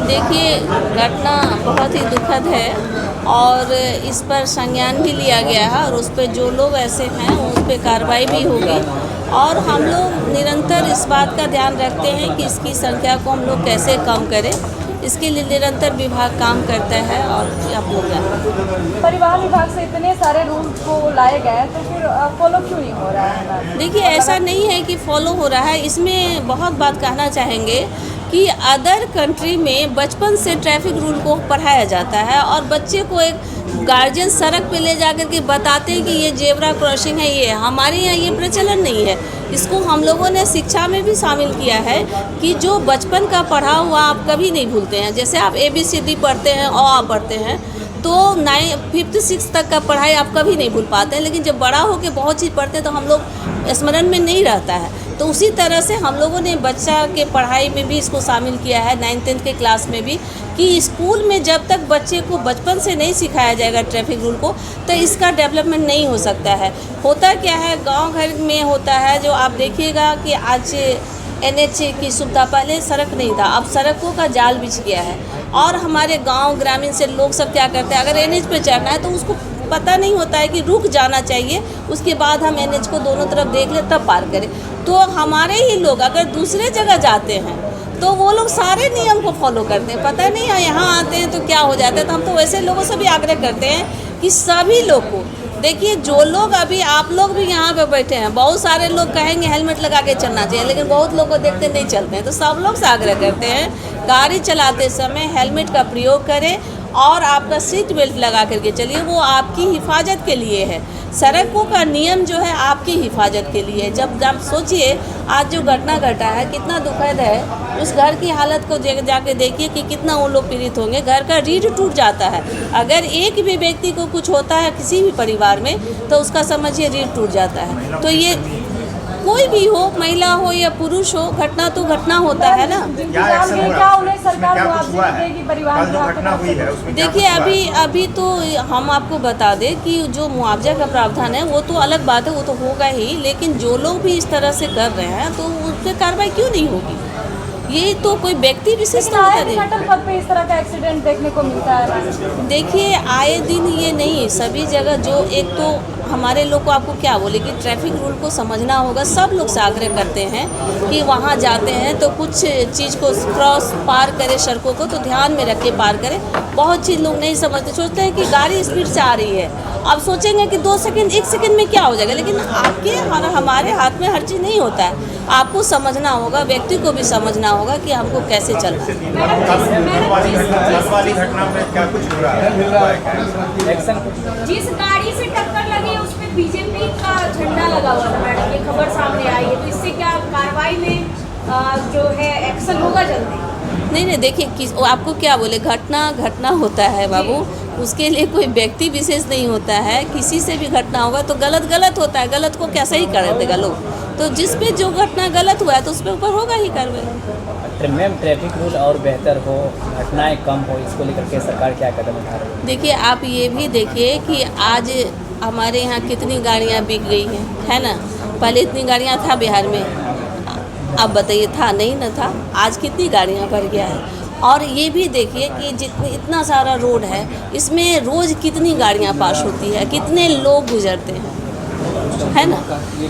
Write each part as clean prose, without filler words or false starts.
देखिए, घटना बहुत ही दुखद है और इस पर संज्ञान भी लिया गया है और उस पे जो लोग ऐसे हैं उस पे कार्रवाई भी होगी। और हम लोग निरंतर इस बात का ध्यान रखते हैं कि इसकी संख्या को हम लोग कैसे कम करें, इसके लिए निरंतर विभाग काम करता है। और आप लोग परिवहन विभाग से इतने सारे रूल को लाए गए तो फिर फॉलो क्यों नहीं हो रहा है? देखिए, ऐसा नहीं है कि फॉलो हो रहा है। इसमें बहुत बात कहना चाहेंगे कि अदर कंट्री में बचपन से ट्रैफिक रूल को पढ़ाया जाता है और बच्चे को एक गार्जियन सड़क पे ले जाकर के बताते हैं कि ये जेब्रा क्रॉसिंग है। ये हमारे यहाँ ये प्रचलन नहीं है। इसको हम लोगों ने शिक्षा में भी शामिल किया है कि जो बचपन का पढ़ा हुआ आप कभी नहीं भूलते हैं। जैसे आप ABCD पढ़ते हैं, अ पढ़ते हैं, तो 5th 6th तक का पढ़ाई आप कभी नहीं भूल पाते हैं, लेकिन जब बड़ा हो के बहुत चीज़ पढ़ते हैं तो हम लोग स्मरण में नहीं रहता है। तो उसी तरह से हम लोगों ने बच्चा के पढ़ाई में भी इसको शामिल किया है, 9th 10th के क्लास में भी, कि स्कूल में जब तक बच्चे को बचपन से नहीं सिखाया जाएगा ट्रैफिक रूल को तो इसका डेवलपमेंट नहीं हो सकता है। होता क्या है, गांव घर में होता है, जो आप देखिएगा कि आज NH की सुविधा, पहले सड़क नहीं था, अब सड़कों का जाल बिछ गया है। और हमारे गांव ग्रामीण से लोग सब क्या करते हैं, अगर NH पे चढ़ना है तो उसको पता नहीं होता है कि रुक जाना चाहिए, उसके बाद हम NH को दोनों तरफ देख ले तब पार करें। तो हमारे ही लोग अगर दूसरे जगह जाते हैं तो वो लोग सारे नियम को फॉलो करते हैं, पता नहीं यहाँ आते हैं तो क्या हो जाता है। तो हम तो वैसे लोगों से भी आग्रह करते हैं कि सभी लोग को, देखिए जो लोग अभी आप लोग भी यहाँ पे बैठे हैं, बहुत सारे लोग कहेंगे हेलमेट लगा के चलना चाहिए, लेकिन बहुत लोग को देखते नहीं चलते हैं। तो सब लोग से आग्रह करते हैं गाड़ी चलाते समय हेलमेट का प्रयोग करें और आपका सीट बेल्ट लगा करके चलिए, वो आपकी हिफाजत के लिए है। सड़कों का नियम जो है आपकी हिफाजत के लिए। जब आप सोचिए आज जो घटना घटा है कितना दुखद है, उस घर की हालत को जाके देखिए कि कितना वो लोग पीड़ित होंगे। घर का रीढ़ टूट जाता है, अगर एक भी व्यक्ति को कुछ होता है किसी भी परिवार में तो उसका समझिए रीढ़ टूट जाता है। तो ये कोई भी हो, महिला हो या पुरुष हो, घटना तो घटना होता है ना। देखिए, अभी तो हम आपको बता दें कि जो मुआवजा का प्रावधान है वो तो अलग बात है, वो तो होगा ही, लेकिन जो लोग भी इस तरह से कर रहे हैं तो उस पर कार्रवाई क्यों नहीं होगी? ये तो कोई व्यक्ति विशेष तो होता नहीं। पथ पे इस तरह का एक्सीडेंट देखने को मिलता है। देखिए, आए दिन ये नहीं, सभी जगह जो एक तो हमारे लोग को आपको क्या बोले कि ट्रैफिक रूल को समझना होगा। सब लोग से आग्रह करते हैं कि वहाँ जाते हैं तो कुछ चीज़ को क्रॉस पार करें, सड़कों को तो ध्यान में रख के पार करें। बहुत चीज़ लोग नहीं समझते, सोचते हैं कि गाड़ी स्पीड से आ रही है, अब सोचेंगे कि 2 सेकंड 1 सेकंड में क्या हो जाएगा, लेकिन आपके और हमारे हाथ में हर चीज़ नहीं होता है। आपको समझना होगा, व्यक्ति को भी समझना होगा कि हमको कैसे चलना है। जिस गाड़ी से टक्कर लगी उस पे BJP का झंडा लगा हुआ था मैडम, ये खबर सामने आई है, तो इससे क्या कार्रवाई में जो है एक्शन होगा जल्दी? नहीं, देखिए आपको क्या बोले, घटना होता है बाबू, उसके लिए कोई व्यक्ति विशेष नहीं होता है। किसी से भी घटना होगा तो गलत होता है, गलत को क्या सही कर देगा लोग। तो जिस पे जो घटना गलत हुआ है तो उस पे ऊपर होगा ही कार्रवाई। मैम, ट्रैफिक रूल और बेहतर हो, घटनाएं कम हो, इसको लेकर के सरकार क्या कदम उठा रही है? देखिए, आप ये भी देखिए कि आज हमारे यहाँ कितनी गाड़ियाँ बिक गई हैं, है ना। पहले इतनी गाड़ियाँ था बिहार में, अब बताइए था नहीं न था, आज कितनी गाड़ियाँ बढ़ गया है। और ये भी देखिए कि जितने इतना सारा रोड है, इसमें रोज़ कितनी गाड़ियाँ पास होती है, कितने लोग गुजरते हैं, है ना।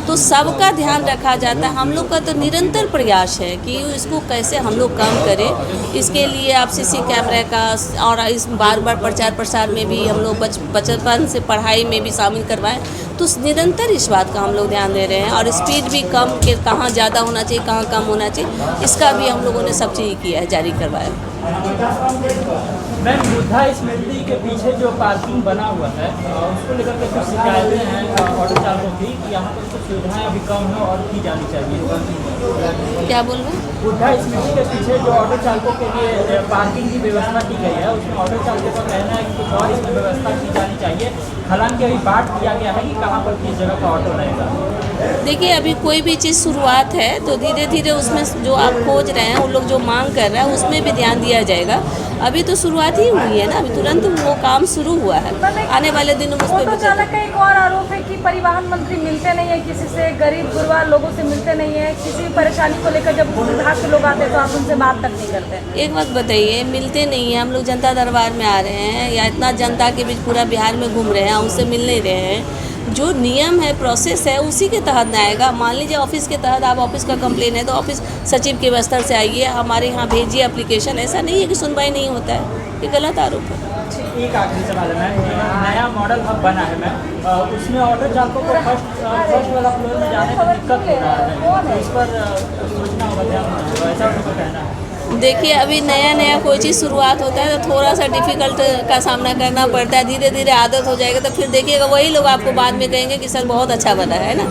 तो सबका ध्यान रखा जाता है। हम लोग का तो निरंतर प्रयास है कि इसको कैसे हम लोग कम करें। इसके लिए आप CC कैमरे का और इस बार प्रचार प्रसार में भी हम लोग बचपन से पढ़ाई में भी शामिल करवाएं। तो निरंतर इस बात का हम लोग ध्यान दे रहे हैं और स्पीड भी कम के कहाँ ज़्यादा होना चाहिए, कहाँ कम होना चाहिए, इसका भी हम लोगों ने सब चीज़ किया है, जारी करवाया। मैम, बुद्धा स्मृति के पीछे जो पार्किंग बना हुआ है उसको लेकर के कुछ शिकायतें हैं ऑटो चालकों की कि यहाँ पर कुछ सुविधाएं अभी कम है और की जानी चाहिए। क्या बोल रहे हैं? बुद्धा स्मृति के पीछे जो ऑटो चालकों के लिए पार्किंग की व्यवस्था की गई है, उसमें ऑटो चालकों का कहना है कि कुछ और इसमें व्यवस्था की जानी चाहिए। हालांकि अभी बात किया गया है कि कहाँ पर किस जगह का ऑटो रहेगा? देखिए, अभी कोई भी चीज़ शुरुआत है तो धीरे धीरे उसमें जो आप खोज रहे हैं, उन लोग जो मांग कर रहे हैं उसमें भी ध्यान दिया जाएगा। अभी तो शुरुआत ही हुई है ना, अभी तुरंत वो काम शुरू हुआ है। आने वाले दिनों में उस पर ऑटो चालक का एक और आरोप है कि परिवहन मंत्री मिलते नहीं है किसी से, गरीब गुरबा लोगों से मिलते नहीं है, किसी भी परेशानी को लेकर जब विभाग के लोग आते हैं तो आप उनसे बात तक नहीं करते। एक बात बताइए, मिलते नहीं हैं? हम लोग जनता दरबार में आ रहे हैं या इतना जनता के बीच पूरा बिहार में घूम रहे हैं, उनसे मिल नहीं रहे हैं? जो नियम है, प्रोसेस है, उसी के तहत ना आएगा। मान लीजिए ऑफिस के तहत आप ऑफिस का कंप्लेन है तो ऑफिस सचिव के स्तर से आइए, हमारे यहाँ भेजिए एप्लीकेशन। ऐसा नहीं है कि सुनवाई नहीं होता है, ये गलत आरोप है। एक आखिरी सवाल है मैम, जो नया मॉडल हब बना है मैम, उसमें ऑटो चालकों को फर्स्ट वाला फ्लोर में जाने में दिक्कत हो रहा है, तो इस पर सोचना होगा, ध्यान देना होगा, ऐसा उनको कहना है। देखिए, अभी नया कोई चीज़ शुरुआत होता है तो थोड़ा सा डिफ़िकल्ट का सामना करना पड़ता है। धीरे धीरे आदत हो जाएगा तो फिर देखिएगा वही लोग आपको बाद में कहेंगे कि सर बहुत अच्छा बना है ना।